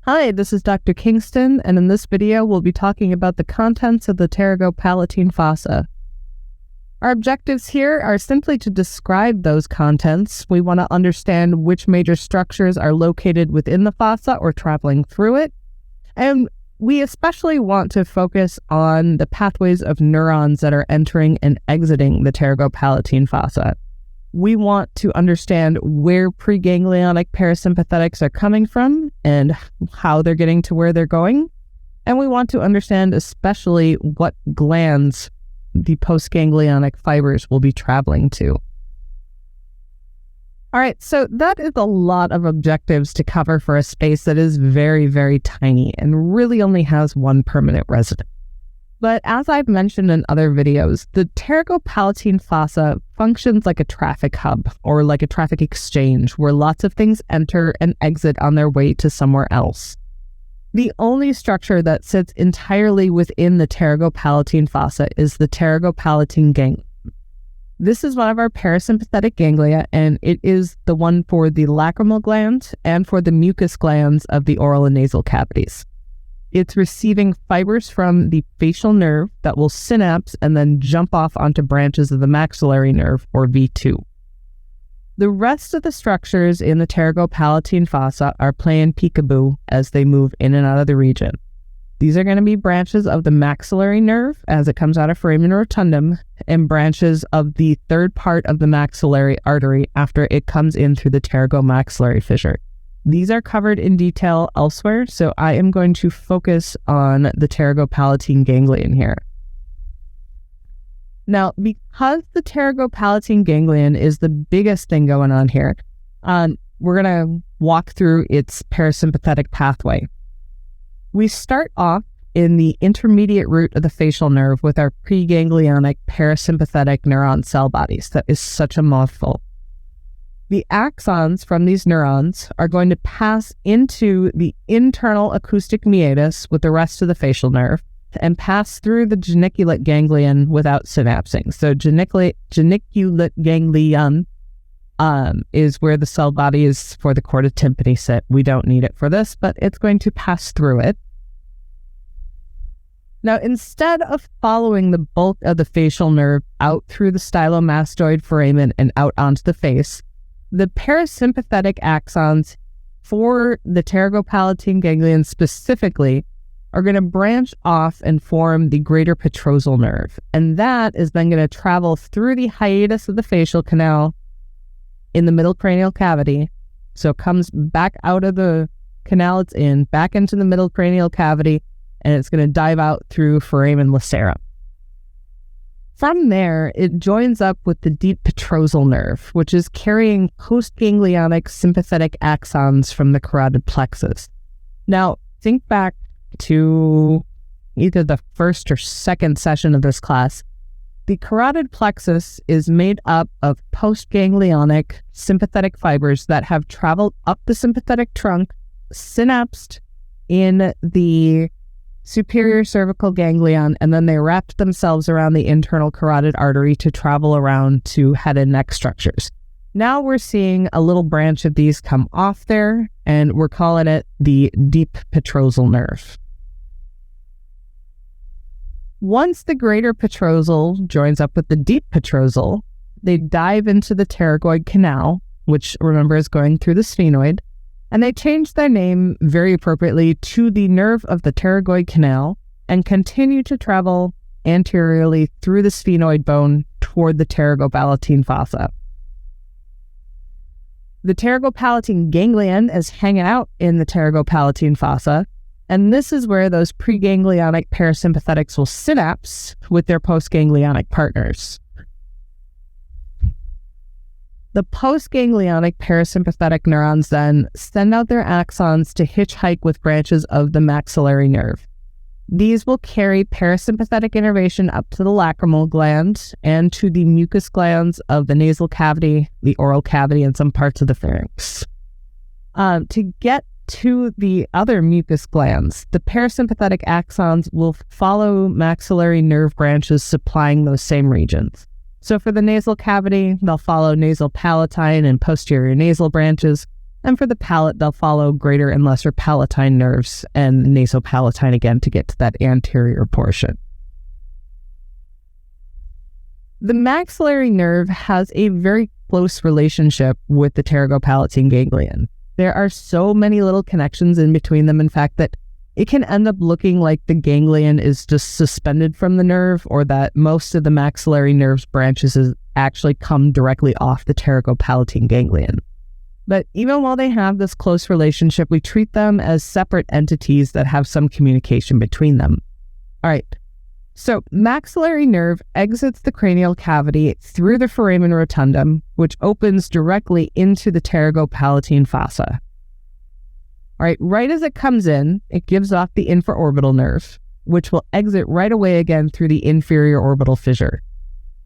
Hi, this is Dr. Kingston, and in this video, we'll be talking about the contents of the Pterygopalatine fossa. Our objectives here are simply to describe those contents. We want to understand which major structures are located within the fossa or traveling through it, and we especially want to focus on the pathways of neurons that are entering and exiting the Pterygopalatine fossa. We want to understand where preganglionic parasympathetics are coming from and how they're getting to where they're going. And we want to understand especially what glands the postganglionic fibers will be traveling to. All right, so that is a lot of objectives to cover for a space that is very, very tiny and really only has one permanent resident. But as I've mentioned in other videos, the Pterygopalatine fossa functions like a traffic hub or like a traffic exchange where lots of things enter and exit on their way to somewhere else. The only structure that sits entirely within the Pterygopalatine fossa is the Pterygopalatine ganglion. This is one of our parasympathetic ganglia, and it is the one for the lacrimal gland and for the mucus glands of the oral and nasal cavities. It's receiving fibers from the facial nerve that will synapse and then jump off onto branches of the maxillary nerve, or V2. The rest of the structures in the Pterygopalatine fossa are playing peekaboo as they move in and out of the region. These are going to be branches of the maxillary nerve as it comes out of foramen rotundum, and branches of the third part of the maxillary artery after it comes in through the pterygomaxillary fissure. These are covered in detail elsewhere, so I am going to focus on the Pterygopalatine ganglion here. Now, because the Pterygopalatine ganglion is the biggest thing going on here, we're going to walk through its parasympathetic pathway. We start off in the intermediate root of the facial nerve with our preganglionic parasympathetic neuron cell bodies. That is such a mouthful. The axons from these neurons are going to pass into the internal acoustic meatus with the rest of the facial nerve and pass through the geniculate ganglion without synapsing. So geniculate ganglion is where the cell body is for the chorda tympani sit. We don't need it for this, but it's going to pass through it. Now, instead of following the bulk of the facial nerve out through the stylomastoid foramen and out onto the face, the parasympathetic axons for the Pterygopalatine ganglion specifically are going to branch off and form the greater petrosal nerve. And that is then going to travel through the hiatus of the facial canal in the middle cranial cavity. So it comes back out of the canal it's in, back into the middle cranial cavity, and it's going to dive out through foramen lacerum. From there, it joins up with the deep petrosal nerve, which is carrying postganglionic sympathetic axons from the carotid plexus. Now, think back to either the first or second session of this class. The carotid plexus is made up of postganglionic sympathetic fibers that have traveled up the sympathetic trunk, synapsed in the superior cervical ganglion, and then they wrapped themselves around the internal carotid artery to travel around to head and neck structures. Now we're seeing a little branch of these come off there, and we're calling it the deep petrosal nerve. Once the greater petrosal joins up with the deep petrosal, they dive into the pterygoid canal, which remember is going through the sphenoid, and they changed their name very appropriately to the nerve of the pterygoid canal and continue to travel anteriorly through the sphenoid bone toward the Pterygopalatine fossa. The Pterygopalatine ganglion is hanging out in the Pterygopalatine fossa, and this is where those preganglionic parasympathetics will synapse with their postganglionic partners. The postganglionic parasympathetic neurons then send out their axons to hitchhike with branches of the maxillary nerve. These will carry parasympathetic innervation up to the lacrimal gland and to the mucus glands of the nasal cavity, the oral cavity, and some parts of the pharynx. To get to the other mucus glands, the parasympathetic axons will follow maxillary nerve branches supplying those same regions. So for the nasal cavity, they'll follow nasal palatine and posterior nasal branches, And for the palate, they'll follow greater and lesser palatine nerves and nasopalatine again to get to that anterior portion. The maxillary nerve has a very close relationship with the pterygopalatine ganglion. There are so many little connections in between them, in fact, that it can end up looking like the ganglion is just suspended from the nerve, or that most of the maxillary nerve's branches actually come directly off the pterygopalatine ganglion. But even while they have this close relationship, we treat them as separate entities that have some communication between them. All right. So maxillary nerve exits the cranial cavity through the foramen rotundum, which opens directly into the pterygopalatine fossa. All right as it comes in, it gives off the infraorbital nerve, which will exit right away again through the inferior orbital fissure.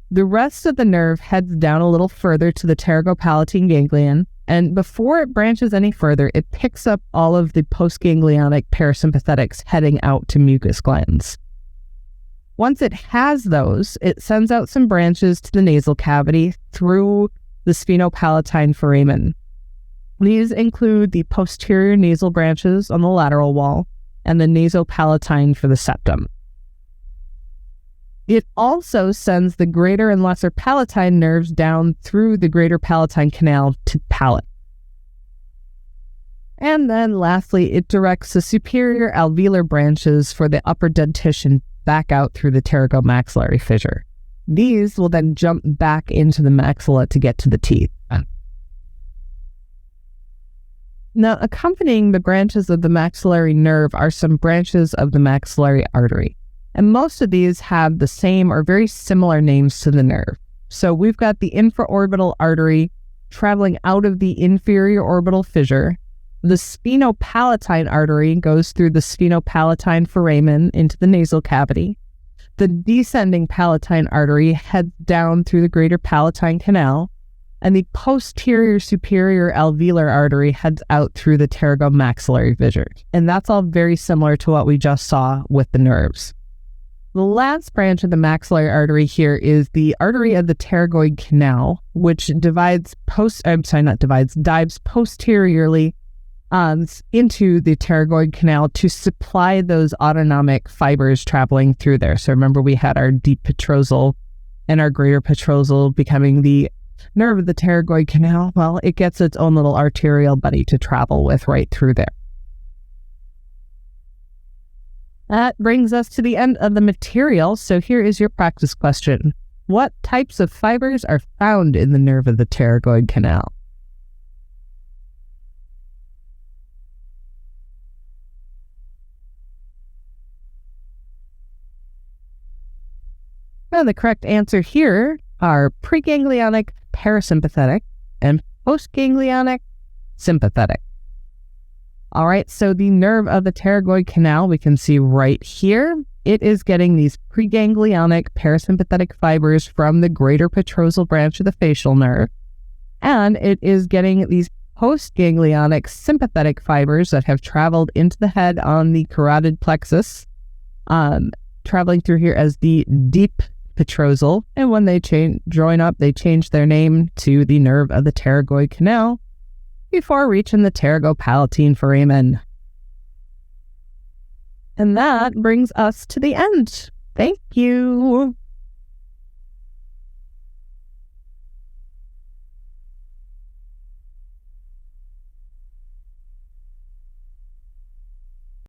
The rest of the nerve heads down a little further to the pterygopalatine ganglion, and before it branches any further, it picks up all of the postganglionic parasympathetics heading out to mucus glands. Once it has those, it sends out some branches to the nasal cavity through the sphenopalatine foramen. These include the posterior nasal branches on the lateral wall and the nasopalatine for the septum. It also sends the greater and lesser palatine nerves down through the greater palatine canal to palate. And then lastly, it directs the superior alveolar branches for the upper dentition back out through the pterygomaxillary fissure. These will then jump back into the maxilla to get to the teeth. Now, accompanying the branches of the maxillary nerve are some branches of the maxillary artery. And most of these have the same or very similar names to the nerve. So we've got the infraorbital artery traveling out of the inferior orbital fissure. The sphenopalatine artery goes through the sphenopalatine foramen into the nasal cavity. The descending palatine artery heads down through the greater palatine canal. And the posterior superior alveolar artery heads out through the pterygomaxillary fissure. And that's all very similar to what we just saw with the nerves. The last branch of the maxillary artery here is the artery of the pterygoid canal, which dives posteriorly into the pterygoid canal to supply those autonomic fibers traveling through there. So remember, we had our deep petrosal and our greater petrosal becoming the nerve of the pterygoid canal. Well, it gets its own little arterial buddy to travel with right through there. That brings us to the end of the material. So here is your practice question. What types of fibers are found in the nerve of the pterygoid canal? Well, the correct answer here are preganglionic parasympathetic and postganglionic sympathetic. All right, so the nerve of the pterygoid canal, we can see right here, it is getting these preganglionic parasympathetic fibers from the greater petrosal branch of the facial nerve, and it is getting these postganglionic sympathetic fibers that have traveled into the head on the carotid plexus, traveling through here as the deep petrosal, and when they join up, they change their name to the nerve of the pterygoid canal before reaching the pterygopalatine foramen. And that brings us to the end. Thank you.